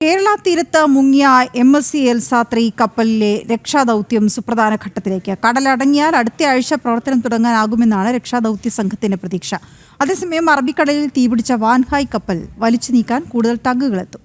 കേരള തീരത്ത് മുങ്ങിയ MSC Elsa 3 കപ്പലിലെ രക്ഷാദൗത്യം സുപ്രധാന ഘട്ടത്തിലേക്ക്. കടലടങ്ങിയാൽ അടുത്ത ആഴ്ച പ്രവർത്തനം തുടങ്ങാനാകുമെന്നാണ് രക്ഷാദൗത്യ സംഘത്തിന്റെ പ്രതീക്ഷ. അതേസമയം അറബിക്കടലിൽ തീപിടിച്ച വാൻഹായ് കപ്പൽ വലിച്ചു നീക്കാൻ കൂടുതൽ ടഗുകളെത്തും.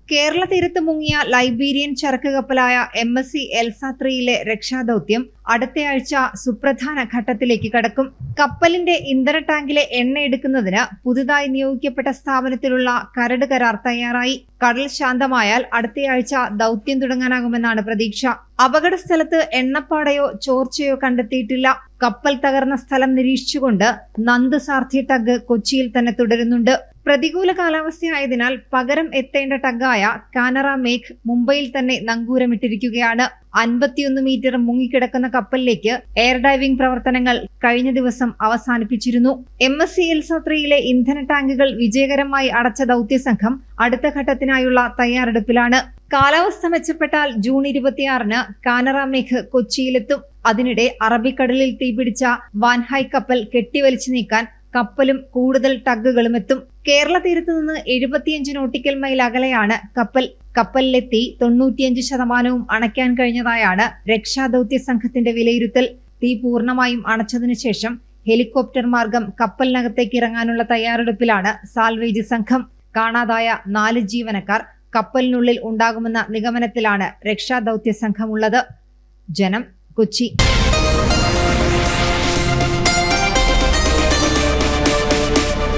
കേരള തീരത്ത് മുങ്ങിയ ലൈബീരിയൻ ചരക്ക് കപ്പലായ MSC എൽസ 3യിലെ രക്ഷാദൗത്യം അടുത്തയാഴ്ച സുപ്രധാന ഘട്ടത്തിലേക്ക് കടക്കും. കപ്പലിന്റെ ഇന്ധന ടാങ്കിലെ എണ്ണ എടുക്കുന്നതിന് പുതുതായി നിയോഗിക്കപ്പെട്ട സ്ഥാപനത്തിലുള്ള കരട് കരാർ തയ്യാറായി. കടൽ ശാന്തമായാൽ അടുത്തയാഴ്ച ദൗത്യം തുടങ്ങാനാകുമെന്നാണ് പ്രതീക്ഷ. അപകട സ്ഥലത്ത് എണ്ണപ്പാടയോ ചോർച്ചയോ കണ്ടെത്തിയിട്ടില്ല. കപ്പൽ തകർന്ന സ്ഥലം നിരീക്ഷിച്ചുകൊണ്ട് നന്ദ് സാർഥി ടഗ് കൊച്ചിയിൽ തന്നെ തുടരുന്നുണ്ട്. പ്രതികൂല കാലാവസ്ഥയായതിനാൽ പകരം എത്തേണ്ട ടഗ്ഗായ കാനറ മേഘ് മുംബൈയിൽ തന്നെ നങ്കൂരമിട്ടിരിക്കുകയാണ്. 51 മീറ്റർ മുങ്ങിക്കിടക്കുന്ന കപ്പലിലേക്ക് എയർ ഡൈവിംഗ് പ്രവർത്തനങ്ങൾ കഴിഞ്ഞ ദിവസം അവസാനിപ്പിച്ചിരുന്നു. MSC എൽസ 3യിലെ ഇന്ധന ടാങ്കുകൾ വിജയകരമായി അടച്ച ദൗത്യസംഘം അടുത്ത ഘട്ടത്തിനായുള്ള തയ്യാറെടുപ്പിലാണ്. കാലാവസ്ഥ മെച്ചപ്പെട്ടാൽ ജൂൺ 26-ന് കാനറ മേഘ് കൊച്ചിയിലെത്തും. അതിനിടെ അറബിക്കടലിൽ തീപിടിച്ച വാൻഹായ് കപ്പൽ കെട്ടിവലിച്ചു നീക്കാൻ കപ്പലും കൂടുതൽ ടഗുകളും എത്തും. കേരള തീരത്ത് നിന്ന് 75 നോട്ടിക്കൽ മൈൽ അകലെയാണ് കപ്പൽ. കപ്പലിലെത്തി 95% അണയ്ക്കാൻ കഴിഞ്ഞതായാണ് രക്ഷാദൗത്യ സംഘത്തിന്റെ വിലയിരുത്തൽ. തീ പൂർണ്ണമായും അണച്ചതിനു ശേഷം ഹെലികോപ്റ്റർ മാർഗം കപ്പലിനകത്തേക്ക് ഇറങ്ങാനുള്ള തയ്യാറെടുപ്പിലാണ് സാൽവേജ് സംഘം. കാണാതായ 4 ജീവനക്കാർ കപ്പലിനുള്ളിൽ ഉണ്ടാകുമെന്ന നിഗമനത്തിലാണ് രക്ഷാദൗത്യ സംഘമുള്ളത്. ജനം, കൊച്ചി.